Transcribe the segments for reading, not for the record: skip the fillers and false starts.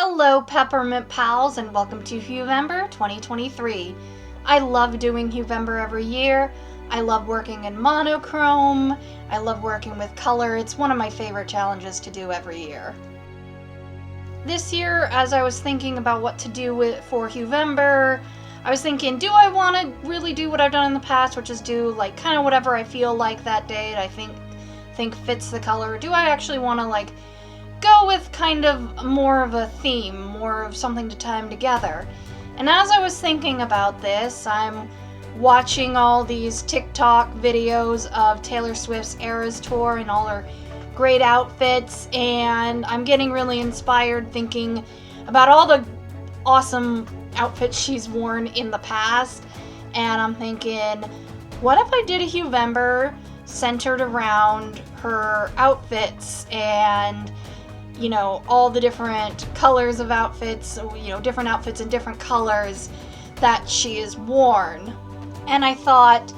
Hello, Peppermint Pals, and welcome to Huevember 2023. I love doing Huevember every year. I love working in monochrome. I love working with color. It's one of my favorite challenges to do every year. This year, as I was thinking about what to do for Huevember, I was thinking, do I want to really do what I've done in the past, which is do like kind of whatever I feel like that day that I think fits the color? Do I actually want to go with kind of more of a theme, more of something to time together? And as I was thinking about this, I'm watching all these TikTok videos of Taylor Swift's Eras Tour and all her great outfits, and I'm getting really inspired thinking about all the awesome outfits she's worn in the past. And I'm thinking, what if I did a Huevember centered around her outfits and all the different colors of outfits, different outfits in different colors that she has worn. And I thought,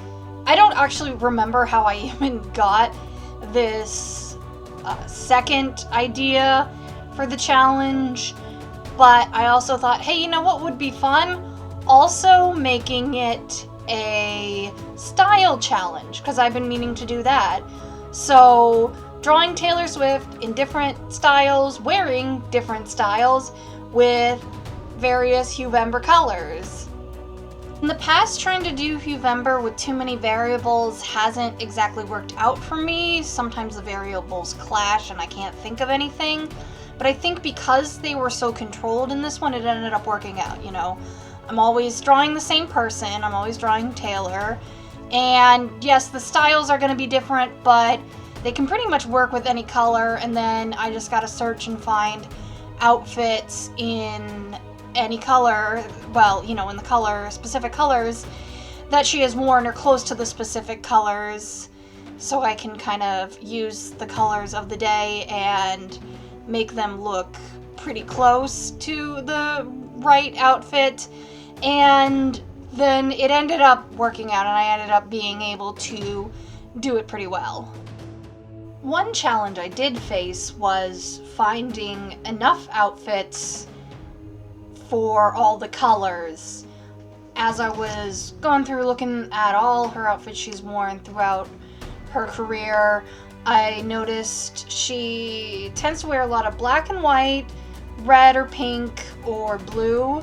I don't actually remember how I even got this second idea for the challenge, but I also thought, hey, you know what would be fun? Also making it a style challenge, because I've been meaning to do that. So drawing Taylor Swift in different styles, wearing different styles with various Huevember colors. In the past, trying to do Huevember with too many variables hasn't exactly worked out for me. Sometimes the variables clash and I can't think of anything. But I think because they were so controlled in this one, it ended up working out, I'm always drawing the same person, I'm always drawing Taylor. And yes, the styles are going to be different, but they can pretty much work with any color, and then I just gotta search and find outfits in any color, in the specific colors that she has worn or close to the specific colors, so I can kind of use the colors of the day and make them look pretty close to the right outfit. And then it ended up working out, and I ended up being able to do it pretty well. One challenge I did face was finding enough outfits for all the colors. As I was going through looking at all her outfits she's worn throughout her career, I noticed she tends to wear a lot of black and white, red or pink or blue,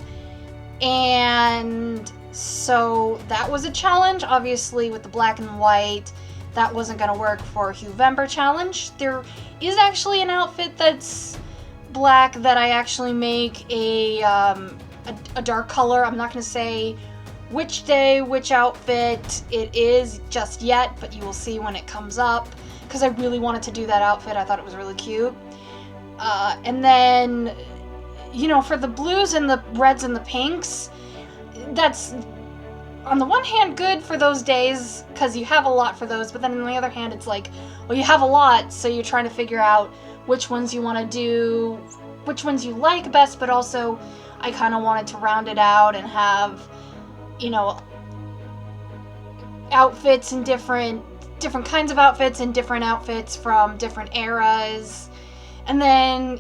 and so that was a challenge. Obviously with the black and white, that wasn't going to work for a Huevember challenge. There is actually an outfit that's black that I actually make a dark color. I'm not going to say which day, which outfit it is just yet, but you will see when it comes up, because I really wanted to do that outfit. I thought it was really cute. And then, for the blues and the reds and the pinks, that's on the one hand good for those days because you have a lot for those, but then on the other hand it's like, well, you have a lot, so you're trying to figure out which ones you want to do, which ones you like best, but also I kind of wanted to round it out and have outfits and different kinds of outfits and different outfits from different eras. And then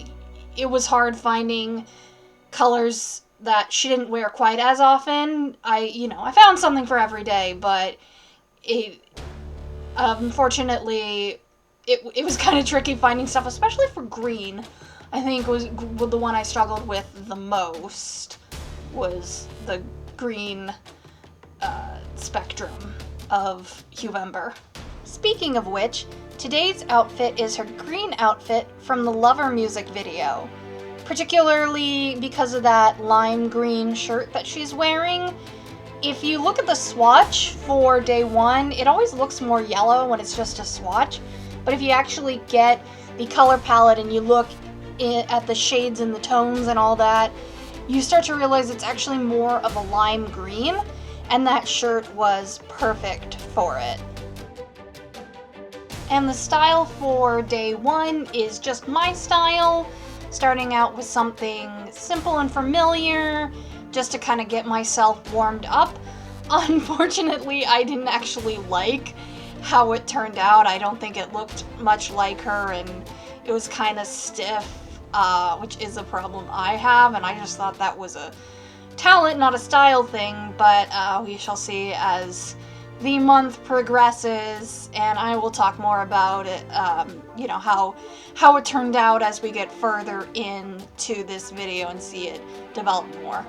it was hard finding colors that she didn't wear quite as often. I found something for every day, but unfortunately it was kind of tricky finding stuff, especially for green. I think was the one I struggled with the most, was the green spectrum of Huevember. Speaking of which, today's outfit is her green outfit from the Lover music video, particularly because of that lime green shirt that she's wearing. If you look at the swatch for day one, it always looks more yellow when it's just a swatch, but if you actually get the color palette and you look at the shades and the tones and all that, you start to realize it's actually more of a lime green, and that shirt was perfect for it. And the style for day one is just my style, starting out with something simple and familiar, just to kind of get myself warmed up. Unfortunately, I didn't actually like how it turned out. I don't think it looked much like her, and it was kind of stiff which is a problem I have, and I just thought that was a talent, not a style thing, but we shall see as the month progresses, and I will talk more about it, how it turned out as we get further into this video and see it develop more.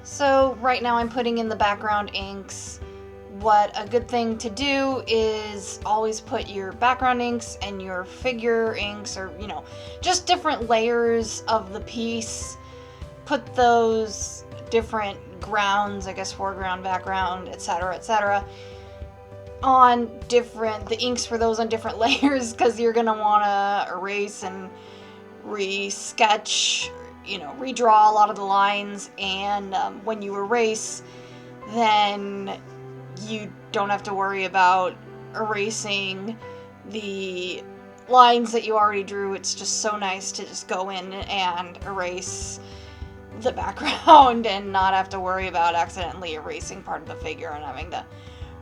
So right now I'm putting in the background inks. What a good thing to do is always put your background inks and your figure inks, or just different layers of the piece. Put those different grounds, I guess foreground, background, etc., on the inks for those on different layers, because you're gonna want to erase and re-sketch, redraw a lot of the lines, and when you erase, then you don't have to worry about erasing the lines that you already drew. It's just so nice to just go in and erase the background and not have to worry about accidentally erasing part of the figure and having to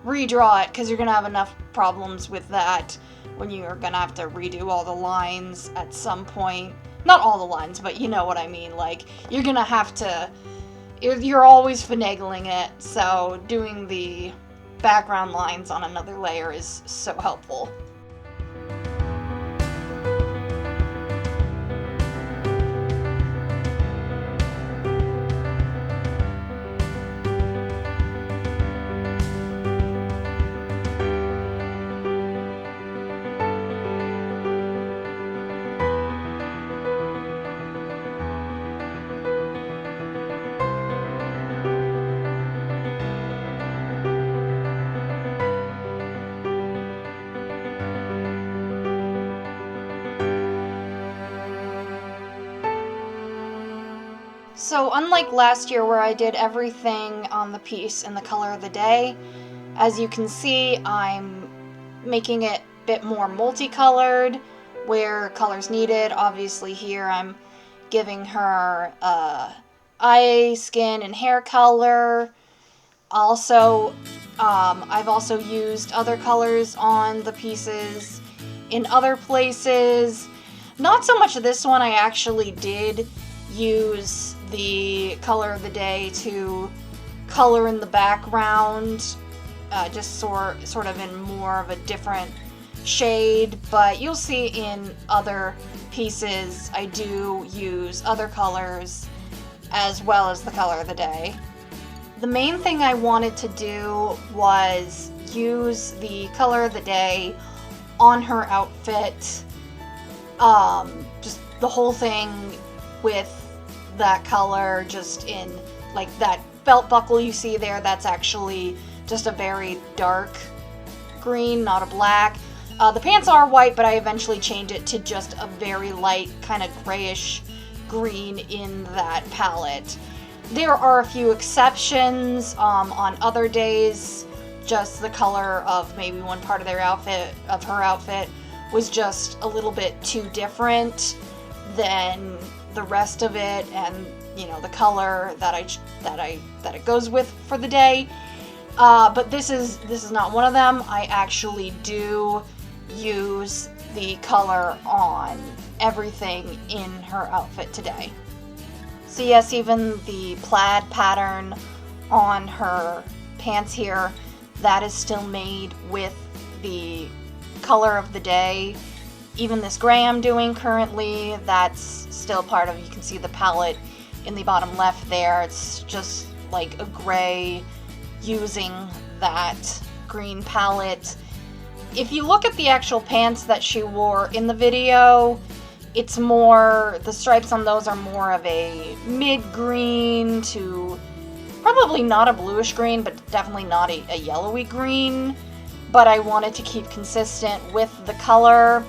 redraw it, because you're gonna have enough problems with that when you're gonna have to redo all the lines at some point. Not all the lines, but you know what I mean. Like, you're gonna have to, you're always finagling it, so doing the background lines on another layer is so helpful. So unlike last year where I did everything on the piece in the color of the day, as you can see, I'm making it a bit more multicolored where color's needed. Obviously here I'm giving her eye, skin, and hair color. Also, I've also used other colors on the pieces in other places. Not so much this one. I actually did use the color of the day to color in the background, just sort of in more of a different shade, but you'll see in other pieces I do use other colors as well as the color of the day. The main thing I wanted to do was use the color of the day on her outfit, just the whole thing with that color, just in like that belt buckle you see there, that's actually just a very dark green, not a black. The pants are white, but I eventually changed it to just a very light kind of grayish green in that palette. There are a few exceptions. On other days, just the color of maybe one part of her outfit was just a little bit too different than the rest of it, and you know, the color that it goes with for the day. But this is not one of them. I actually do use the color on everything in her outfit today. So yes, even the plaid pattern on her pants here, that is still made with the color of the day. Even this gray I'm doing currently, that's still part of, you can see the palette in the bottom left there. It's just like a gray using that green palette. If you look at the actual pants that she wore in the video, it's more, the stripes on those are more of a mid-green to probably not a bluish green, but definitely not a yellowy green. But I wanted to keep consistent with the color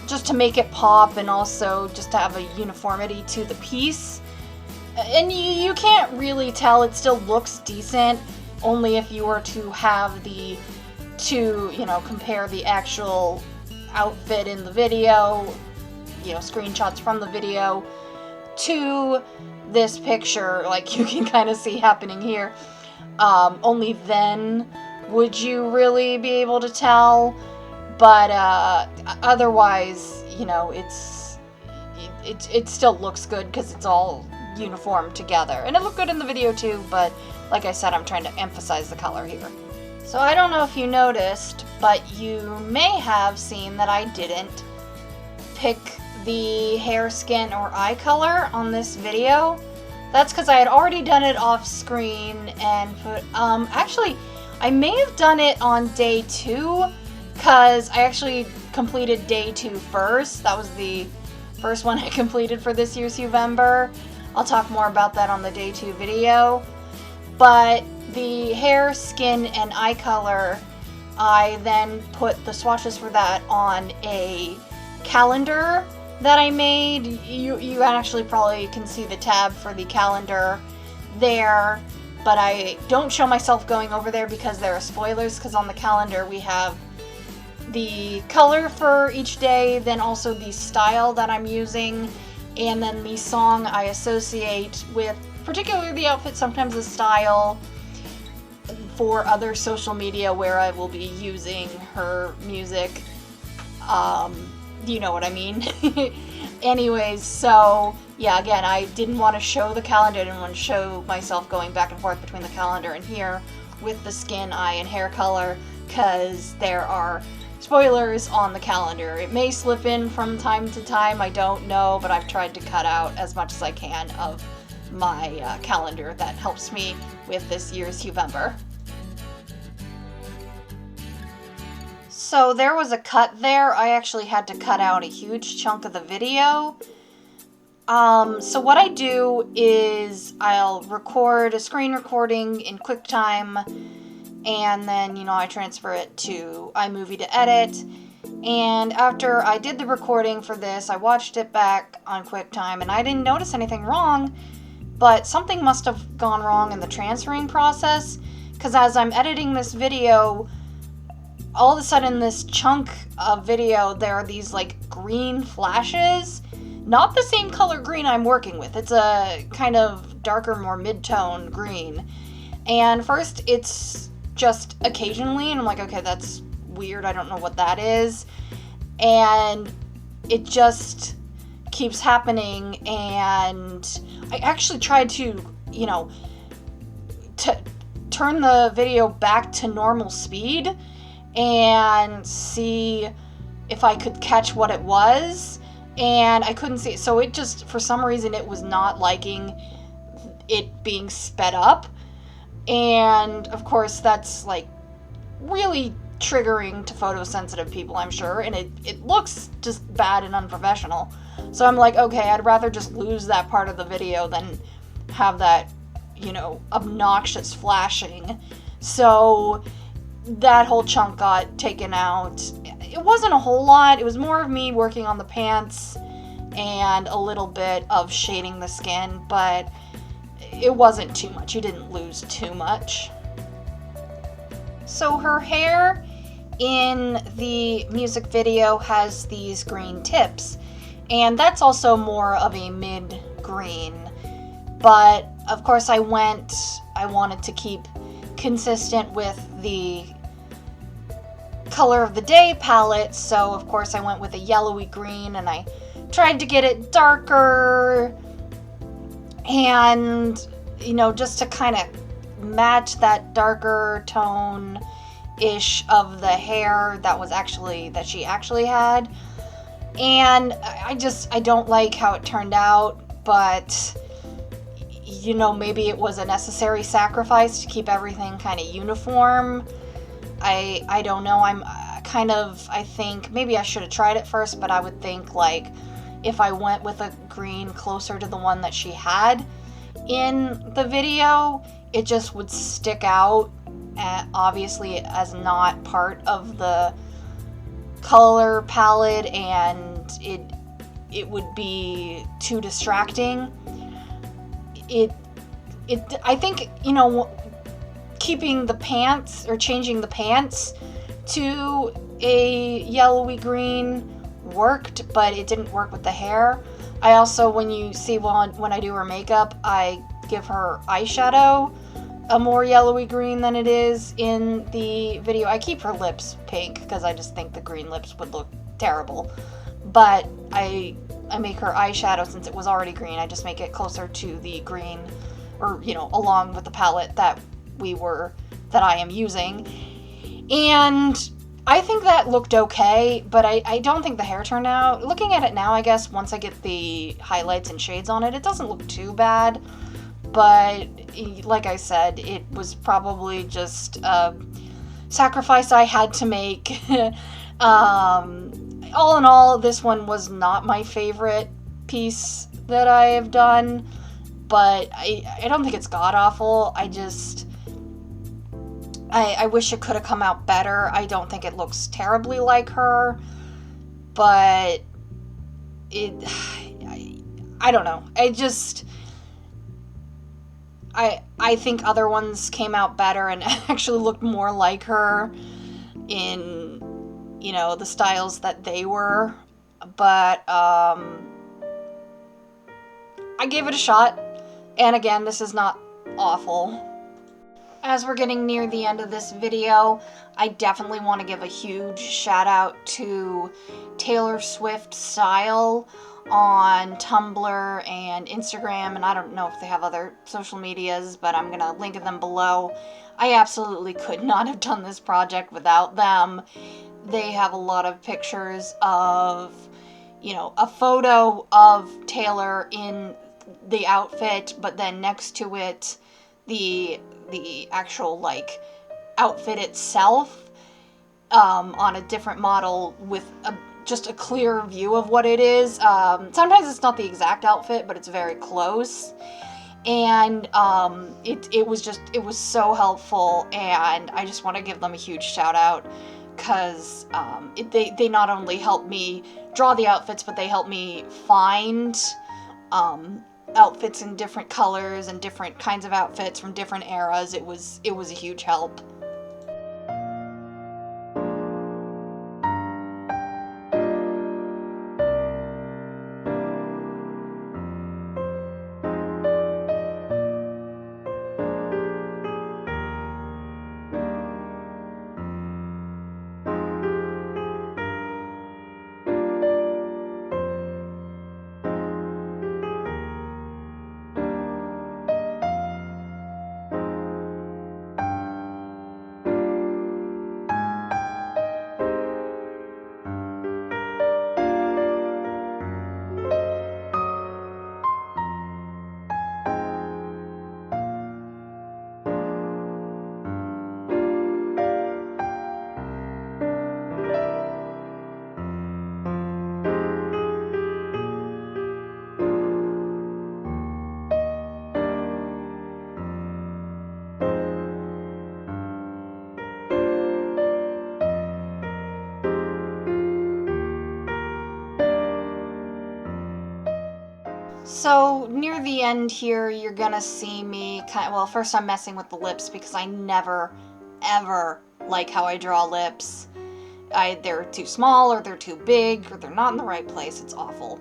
just to make it pop, and also just to have a uniformity to the piece. And you can't really tell, it still looks decent, only if you were to have compare the actual outfit in the video, screenshots from the video, to this picture, like you can kind of see happening here. Only then would you really be able to tell, but otherwise, it still looks good because it's all uniform together, and it looked good in the video too, but like I said, I'm trying to emphasize the color here. So I don't know if you noticed, but you may have seen that I didn't pick the hair, skin, or eye color on this video. That's because I had already done it off screen and actually I may have done it on day 2, because I actually completed day 2 first. That was the first one I completed for this year's Huevember. I'll talk more about that on the day 2 video. But the hair, skin, and eye color, I then put the swatches for that on a calendar that I made. You actually probably can see the tab for the calendar there, but I don't show myself going over there because there are spoilers, because on the calendar we have the color for each day, then also the style that I'm using, and then the song I associate with particularly the outfit, sometimes the style, for other social media where I will be using her music. You know what I mean. Anyways, so yeah, again, I didn't want to show the calendar, I didn't want to show myself going back and forth between the calendar and here with the skin, eye, and hair color, because there are spoilers on the calendar. It may slip in from time to time, I don't know, but I've tried to cut out as much as I can of my calendar that helps me with this year's Huevember. So there was a cut there. I actually had to cut out a huge chunk of the video. So what I do is I'll record a screen recording in QuickTime, and then, I transfer it to iMovie to edit. And after I did the recording for this, I watched it back on QuickTime, and I didn't notice anything wrong, but something must have gone wrong in the transferring process, because as I'm editing this video, all of a sudden this chunk of video, there are these like green flashes. Not the same color green I'm working with. It's a kind of darker, more mid-tone green. And first it's just occasionally, and I'm like, okay, that's weird, I don't know what that is. And it just keeps happening, and I actually tried to, to turn the video back to normal speed and see if I could catch what it was, and I couldn't see it. So it just, for some reason, it was not liking it being sped up, and of course that's like really triggering to photosensitive people, I'm sure, and it looks just bad and unprofessional. So I'm like, okay, I'd rather just lose that part of the video than have that, obnoxious flashing. So that whole chunk got taken out. It wasn't a whole lot. It was more of me working on the pants and a little bit of shading the skin, but it wasn't too much. You didn't lose too much. So her hair in the music video has these green tips, and that's also more of a mid-green. But of course I wanted to keep consistent with the color of the day palette, so of course I went with a yellowy green, and I tried to get it darker, and just to kind of match that darker tone ish of the hair that she actually had. And I don't like how it turned out, but maybe it was a necessary sacrifice to keep everything kind of uniform. I don't know. I think maybe I should have tried it first, but I would think like if I went with a green closer to the one that she had in the video, it just would stick out, obviously as not part of the color palette, and it would be too distracting. I think, keeping the pants or changing the pants to a yellowy green worked, but it didn't work with the hair. I also, when you see when I do her makeup, I give her eyeshadow a more yellowy green than it is in the video. I keep her lips pink because I just think the green lips would look terrible. But I make her eyeshadow, since it was already green, I just make it closer to the green, or along with the palette that I am using. And I think that looked okay, but I don't think the hair turned out. Looking at it now, I guess, once I get the highlights and shades on it, it doesn't look too bad. But like I said, it was probably just a sacrifice I had to make. All in all, this one was not my favorite piece that I have done, but I don't think it's god-awful. I wish it could have come out better. I don't think it looks terribly like her, but I don't know. I think other ones came out better and actually looked more like her in, the styles that they were. But I gave it a shot. And again, this is not awful. As we're getting near the end of this video, I definitely want to give a huge shout out to Taylor Swift Style on Tumblr and Instagram, and I don't know if they have other social medias, but I'm gonna link them below. I absolutely could not have done this project without them. They have a lot of pictures of, a photo of Taylor in the outfit, but then next to it, the actual, outfit itself, on a different model with just a clear view of what it is. Sometimes it's not the exact outfit, but it's very close. And it was so helpful, and I just want to give them a huge shout out, because they not only helped me draw the outfits, but they helped me find outfits in different colors and different kinds of outfits from different eras. It was a huge help. So near the end here, you're gonna see me well, first I'm messing with the lips because I never, ever like how I draw lips. They're too small, or they're too big, or they're not in the right place. It's awful.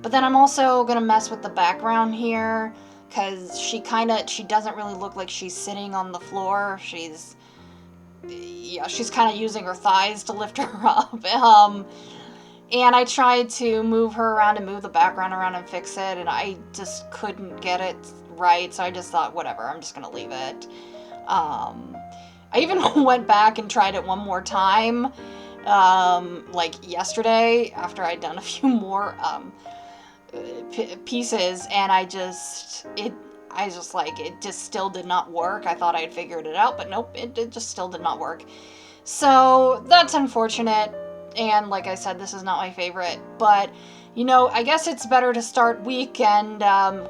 But then I'm also gonna mess with the background here, because she doesn't really look like she's sitting on the floor. She's kind of using her thighs to lift her up. And I tried to move her around and move the background around and fix it, and I just couldn't get it right, so I just thought, whatever, I'm just gonna leave it. I even went back and tried it one more time, like yesterday, after I'd done a few more pieces, and it just still did not work. I thought I had figured it out, but nope, it just still did not work. So that's unfortunate. And like I said, this is not my favorite, but I guess it's better to start weak and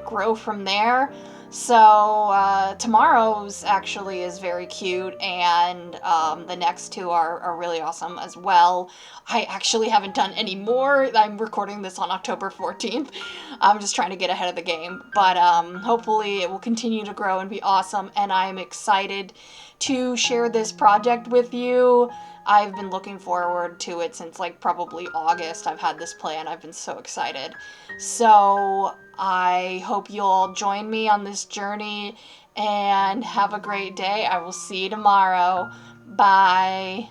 grow from there. So tomorrow's actually is very cute, and the next two are really awesome as well. I actually haven't done any more. I'm recording this on October 14th. I'm just trying to get ahead of the game, but hopefully it will continue to grow and be awesome, and I'm excited to share this project with you. I've been looking forward to it since probably August. I've had this plan. I've been so excited. So I hope you'll join me on this journey and have a great day. I will see you tomorrow. Bye.